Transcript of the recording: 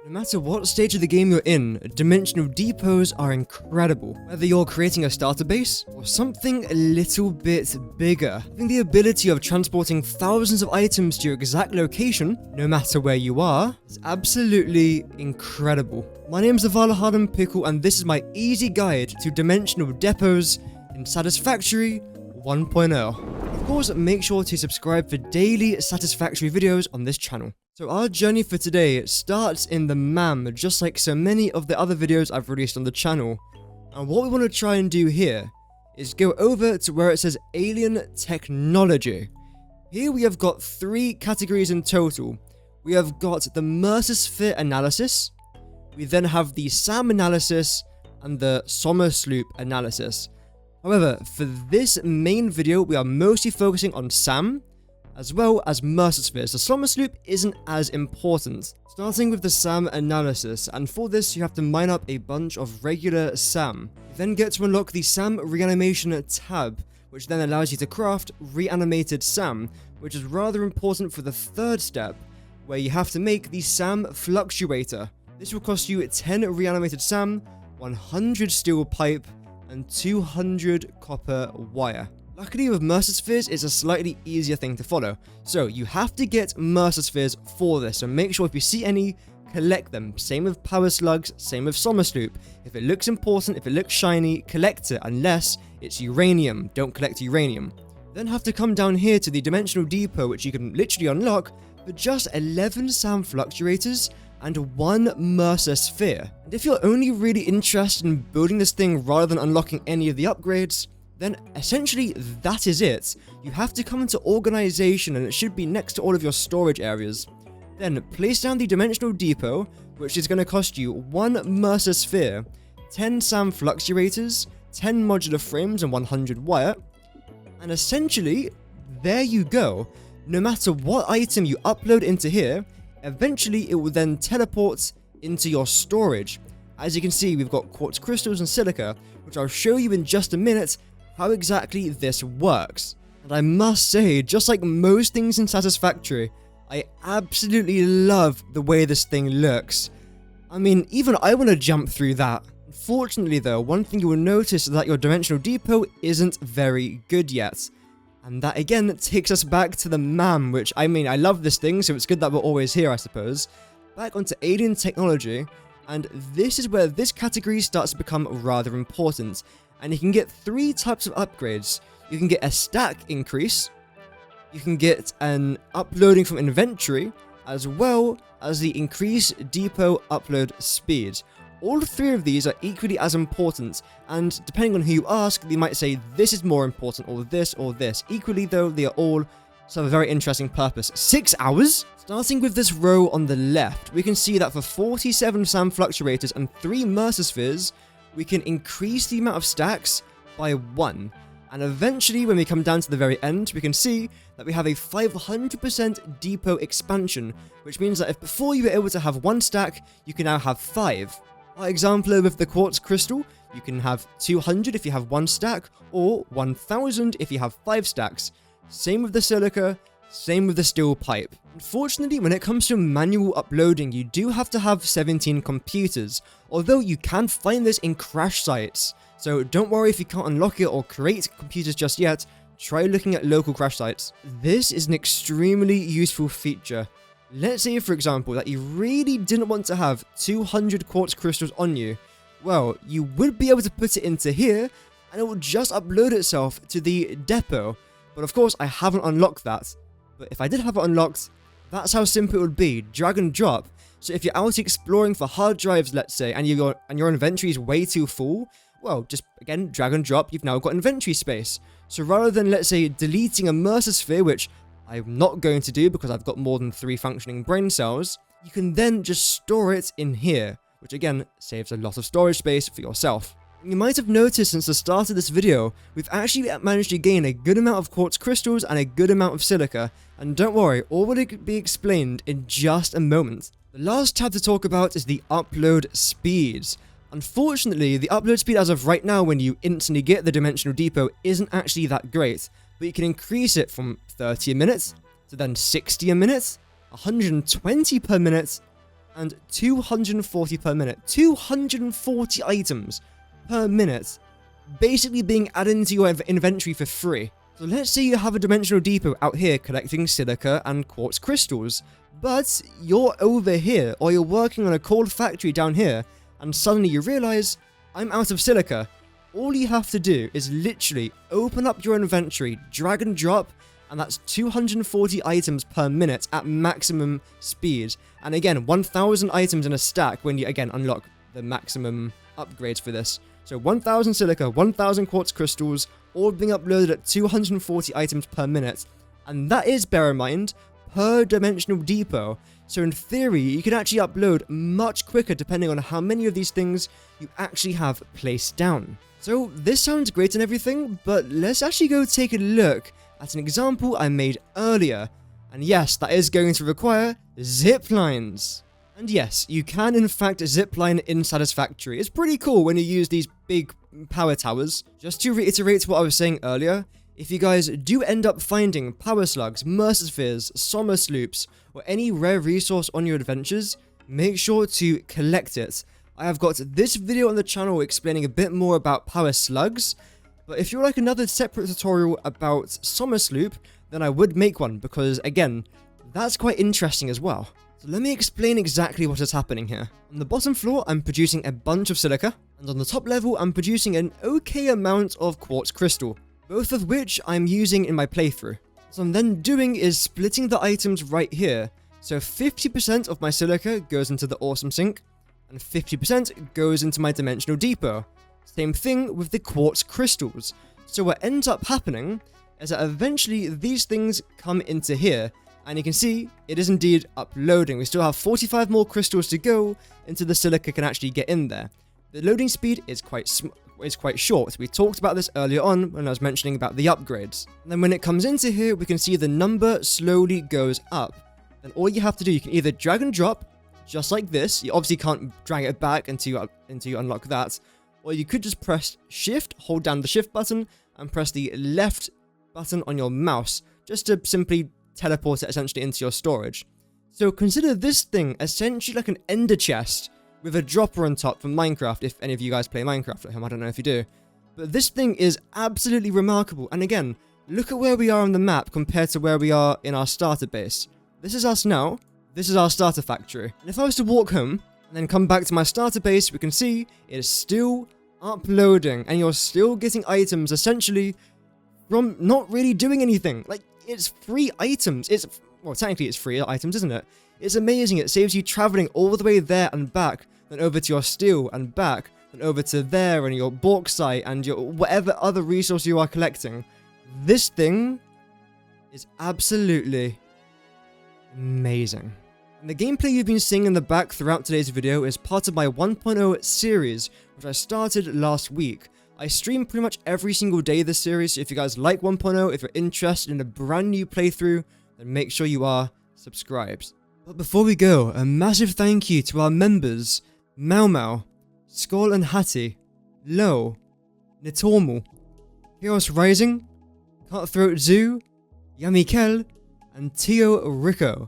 No matter what stage of the game you're in, dimensional depots are incredible. Whether you're creating a starter base or something a little bit bigger, having the ability of transporting thousands of items to your exact location, no matter where you are, is absolutely incredible. My name is Valahardin Pickle, and this is my easy guide to dimensional depots in Satisfactory 1.0. Of course, make sure to subscribe for daily Satisfactory videos on this channel. So our journey for today starts in the MAM, just like so many of the other videos I've released on the channel. And what we want to try and do here is go over to where it says Alien Technology. Here we have got 3 categories in total. We have got the Mercersphere analysis, we then have the SAM analysis, and the Sommersloop analysis. However, for this main video, we are mostly focusing on SAM, as well as Mercerspheres. The Sommersloop isn't as important. Starting with the SAM analysis, and for this you have to mine up a bunch of regular SAM. You then get to unlock the SAM reanimation tab, which then allows you to craft reanimated SAM, which is rather important for the third step, where you have to make the SAM fluctuator. This will cost you 10 reanimated SAM, 100 steel pipe, and 200 copper wire. Luckily with Mercerspheres, it's a slightly easier thing to follow. So you have to get Mercerspheres for this, so make sure if you see any, collect them. Same with Power Slugs, same with Sommersloop. If it looks important, if it looks shiny, collect it, unless it's uranium. Don't collect uranium. Then have to come down here to the Dimensional Depot, which you can literally unlock for just 11 SAM fluctuators and 1 Mercersphere. And if you're only really interested in building this thing rather than unlocking any of the upgrades, then essentially that is it. You have to come into organization, and it should be next to all of your storage areas. Then place down the Dimensional Depot, which is going to cost you 1 Mercersphere, 10 SAM fluctuators, 10 modular frames, and 100 wire. And essentially, there you go. No matter what item you upload into here, eventually it will then teleport into your storage. As you can see, we've got quartz crystals and silica, which I'll show you in just a minute how exactly this works. And I must say, just like most things in Satisfactory, I absolutely love the way this thing looks. I mean, even I want to jump through that. Unfortunately though, one thing you will notice is that your Dimensional Depot isn't very good yet. And that again takes us back to the MAM, which I mean, I love this thing, so it's good that we're always here, I suppose. Back onto Alien Technology, and this is where this category starts to become rather important. And you can get 3 types of upgrades. You can get a stack increase, you can get an uploading from inventory, as well as the increased depot upload speed. All 3 of these are equally as important, and depending on who you ask, they might say this is more important, or this, or this. Equally though, they are all serve a very interesting purpose. 6 hours? Starting with this row on the left, we can see that for 47 SAM fluctuators and 3 Mercerspheres, we can increase the amount of stacks by 1. And eventually, when we come down to the very end, we can see that we have a 500% depot expansion, which means that if before you were able to have 1 stack, you can now have 5. By example, with the quartz crystal, you can have 200 if you have 1 stack, or 1000 if you have 5 stacks. Same with the silica, same with the steel pipe. Unfortunately, when it comes to manual uploading, you do have to have 17 computers, although you can find this in crash sites. So don't worry if you can't unlock it or create computers just yet, try looking at local crash sites. This is an extremely useful feature. Let's say, for example, that you really didn't want to have 200 quartz crystals on you. Well, you would be able to put it into here, and it will just upload itself to the depot. But of course, I haven't unlocked that. But if I did have it unlocked, that's how simple it would be, drag and drop. So if you're out exploring for hard drives, let's say, and your inventory is way too full, well, just again, drag and drop, you've now got inventory space. So rather than, let's say, deleting a Mercersphere, which I'm not going to do because I've got more than 3 functioning brain cells, you can then just store it in here, which again, saves a lot of storage space for yourself. You might have noticed since the start of this video, we've actually managed to gain a good amount of quartz crystals and a good amount of silica, and don't worry, all will be explained in just a moment. The last tab to talk about is the upload speeds. Unfortunately, the upload speed as of right now when you instantly get the Dimensional Depot isn't actually that great, but you can increase it from 30 a minute to then 60 a minute, 120 per minute, and 240 per minute. 240 items per minute basically being added into your inventory for free. So let's say you have a dimensional depot out here collecting silica and quartz crystals, but you're over here, or you're working on a cold factory down here, and suddenly you realize, I'm out of silica. All you have to do is literally open up your inventory, drag and drop, and that's 240 items per minute at maximum speed. And again, 1000 items in a stack when you again unlock the maximum upgrades for this. So 1000 silica, 1000 quartz crystals, all being uploaded at 240 items per minute. And that is, bear in mind, per dimensional depot. So in theory, you can actually upload much quicker depending on how many of these things you actually have placed down. So this sounds great and everything, but let's actually go take a look at an example I made earlier. And yes, that is going to require zip lines. And yes, you can in fact zipline in Satisfactory. It's pretty cool when you use these big power towers. Just to reiterate what I was saying earlier, if you guys do end up finding power slugs, mercerspheres, summer sloops, or any rare resource on your adventures, make sure to collect it. I have got this video on the channel explaining a bit more about power slugs, but if you'd like another separate tutorial about summer sloop, then I would make one, because again, that's quite interesting as well. So let me explain exactly what is happening here. On the bottom floor, I'm producing a bunch of silica, and on the top level, I'm producing an okay amount of quartz crystal, both of which I'm using in my playthrough. What I'm then doing is splitting the items right here. So 50% of my silica goes into the awesome sink, and 50% goes into my dimensional depot. Same thing with the quartz crystals. So what ends up happening is that eventually these things come into here, and you can see it is indeed uploading. We still have 45 more crystals to go until the silica can actually get in there. The loading speed is quite short. We talked about this earlier on when I was mentioning about the upgrades. And then when it comes into here, we can see the number slowly goes up. And all you have to do, you can either drag and drop, just like this. You obviously can't drag it back until you unlock that. Or you could just press shift, hold down the shift button, and press the left button on your mouse, just to simply teleport it essentially into your storage. So consider this thing essentially like an ender chest with a dropper on top from Minecraft, if any of you guys play Minecraft at home. I don't know if you do. But this thing is absolutely remarkable. And again, look at where we are on the map compared to where we are in our starter base. This is us now. This is our starter factory. And if I was to walk home and then come back to my starter base, we can see it is still uploading. And you're still getting items essentially from not really doing anything. Like, it's free items. Well, technically it's free items, isn't it? It's amazing. It saves you traveling all the way there and back, then over to your steel and back, then over to there and your bauxite and your whatever other resource you are collecting. This thing is absolutely amazing. And the gameplay you've been seeing in the back throughout today's video is part of my 1.0 series, which I started last week. I stream pretty much every single day this series, so if you guys like 1.0, if you're interested in a brand new playthrough, then make sure you are subscribed. But before we go, a massive thank you to our members, Mau Mau, Skull and Hattie, Lo, Nitormal, Chaos Rising, Cutthroat Zoo, Yummy Kel, and Tio Rico.